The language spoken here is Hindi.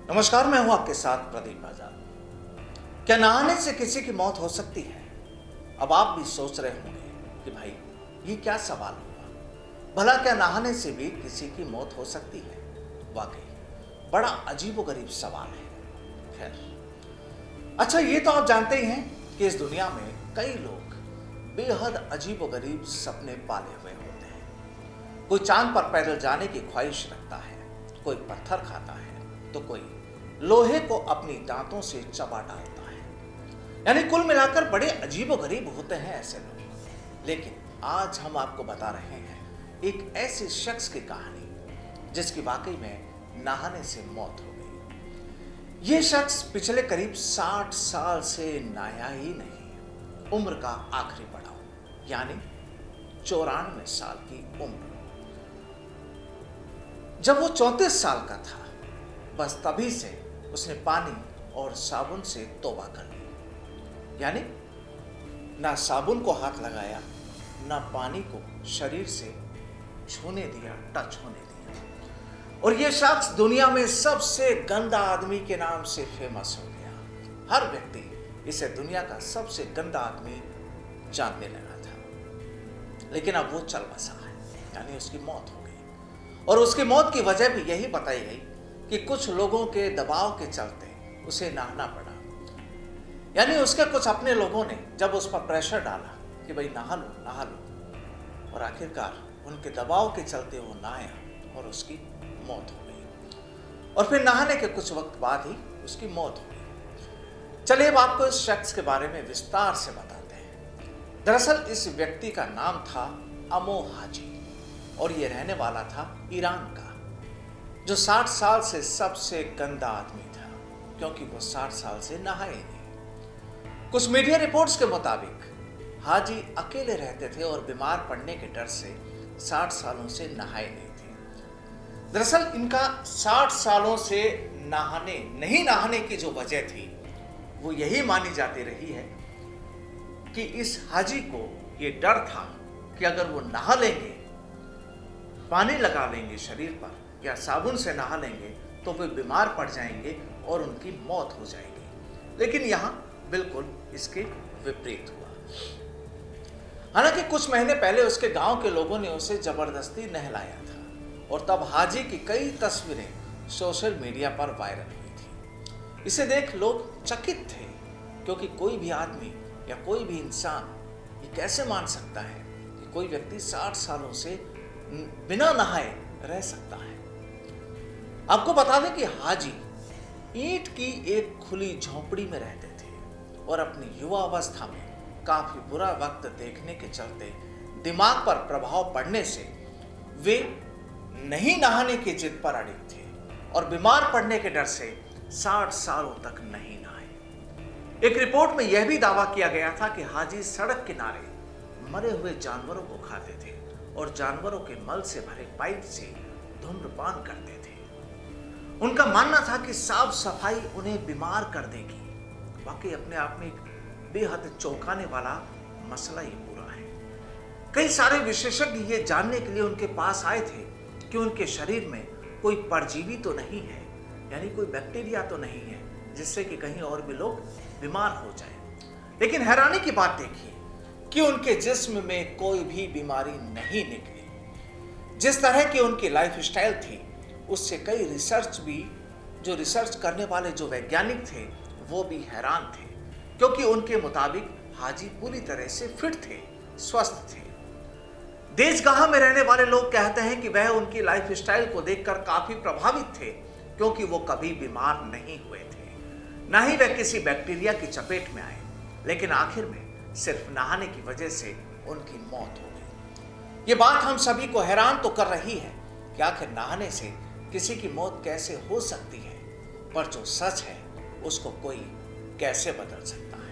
नमस्कार, मैं हूं आपके साथ प्रदीप आजाद। क्या नहाने से किसी की मौत हो सकती है? अब आप भी सोच रहे होंगे कि भाई ये क्या सवाल हुआ, भला क्या नहाने से भी किसी की मौत हो सकती है? वाकई बड़ा अजीबोगरीब सवाल है। खैर, अच्छा ये तो आप जानते ही हैं कि इस दुनिया में कई लोग बेहद अजीबोगरीब सपने पाले हुए होते हैं। कोई चांद पर पैदल जाने की ख्वाहिश रखता है, कोई पत्थर खाता है, तो कोई लोहे को अपनी दांतों से चबा डालता है। यानी कुल मिलाकर बड़े अजीबोगरीब होते हैं ऐसे लोग। लेकिन आज हम आपको बता रहे हैं एक ऐसे शख्स की कहानी जिसकी वाकई में नहाने से मौत हो गई। यह शख्स पिछले करीब 60 साल से नहाया ही नहीं। उम्र का आखिरी पड़ाव यानी 94 साल की उम्र। जब वो 34 साल का था, बस तभी से उसने पानी और साबुन से तौबा कर ली। यानी ना साबुन को हाथ लगाया, ना पानी को शरीर से छूने दिया, टच होने दिया। और यह शख्स दुनिया में सबसे गंदा आदमी के नाम से फेमस हो गया। हर व्यक्ति इसे दुनिया का सबसे गंदा आदमी जानने लगा था। लेकिन अब वो चल बसा है, यानी उसकी मौत हो गई। और उसकी मौत की वजह भी यही बताई गई कि कुछ लोगों के दबाव के चलते उसे नहाना पड़ा। यानी उसके कुछ अपने लोगों ने जब उस पर प्रेशर डाला कि भाई नहा लो, और आखिरकार उनके दबाव के चलते वो नहाया और उसकी मौत हो गई। और फिर नहाने के कुछ वक्त बाद ही उसकी मौत हो गई। चलिए अब आपको इस शख्स के बारे में विस्तार से बताते हैं। दरअसल इस व्यक्ति का नाम था अमो हाजी और ये रहने वाला था ईरान का, जो 60 साल से सबसे गंदा आदमी था, क्योंकि वो 60 साल से नहाए नहीं। कुछ मीडिया रिपोर्ट्स के मुताबिक हाजी अकेले रहते थे और बीमार पड़ने के डर से 60 सालों से नहाए नहीं थे। दरअसल इनका 60 सालों से नहीं नहाने की जो वजह थी वो यही मानी जाती रही है कि इस हाजी को ये डर था कि अगर वो नहा लेंगे, पानी लगा लेंगे शरीर पर या साबुन से नहा लेंगे, तो वे बीमार पड़ जाएंगे और उनकी मौत हो जाएगी। लेकिन यहां बिल्कुल इसके विपरीत हुआ। हालांकि कुछ महीने पहले उसके गांव के लोगों ने उसे जबरदस्ती नहलाया था और तब हाजी की कई तस्वीरें सोशल मीडिया पर वायरल हुई थी। इसे देख लोग चकित थे, क्योंकि कोई भी आदमी या कोई भी इंसान ये कैसे मान सकता है कि कोई व्यक्ति 60 सालों से बिना नहाए रह सकता है। आपको बता दें कि हाजी ईंट की एक खुली झोंपड़ी में रहते थे और अपनी युवा अवस्था में काफी बुरा वक्त देखने के चलते दिमाग पर प्रभाव पड़ने से वे नहीं नहाने की जिद पर अड़े थे और बीमार पड़ने के डर से 60 सालों तक नहीं नहाए। एक रिपोर्ट में यह भी दावा किया गया था कि हाजी सड़क किनारे मरे हुए जानवरों को खाते थे और जानवरों के मल से भरे पाइप से धूम्रपान करते थे। उनका मानना था कि साफ सफाई उन्हें बीमार कर देगी। वाकई अपने आप में एक बेहद चौंकाने वाला मसला ही पूरा है। कई सारे विशेषज्ञ ये जानने के लिए उनके पास आए थे कि उनके शरीर में कोई परजीवी तो नहीं है, यानी कोई बैक्टीरिया तो नहीं है जिससे कि कहीं और भी लोग बीमार हो जाएं। लेकिन हैरानी की बात देखिए कि उनके जिस्म में कोई भी बीमारी नहीं निकली। जिस तरह की उनकी लाइफ स्टाइल थी उससे कई रिसर्च करने वाले जो वैज्ञानिक थे वो भी हैरान थे, क्योंकि उनके मुताबिक हाजी पूरी तरह से फिट थे, स्वस्थ थे। देशगाह में रहने वाले लोग कहते हैं कि वह उनकी लाइफ स्टाइल को देखकर काफी प्रभावित थे, क्योंकि वो कभी बीमार नहीं हुए थे, ना ही वह किसी बैक्टीरिया की चपेट में आए। लेकिन आखिर में सिर्फ नहाने की वजह से उनकी मौत हो गई। ये बात हम सभी को हैरान तो कर रही है कि आखिर नहाने से किसी की मौत कैसे हो सकती है, पर जो सच है उसको कोई कैसे बदल सकता है।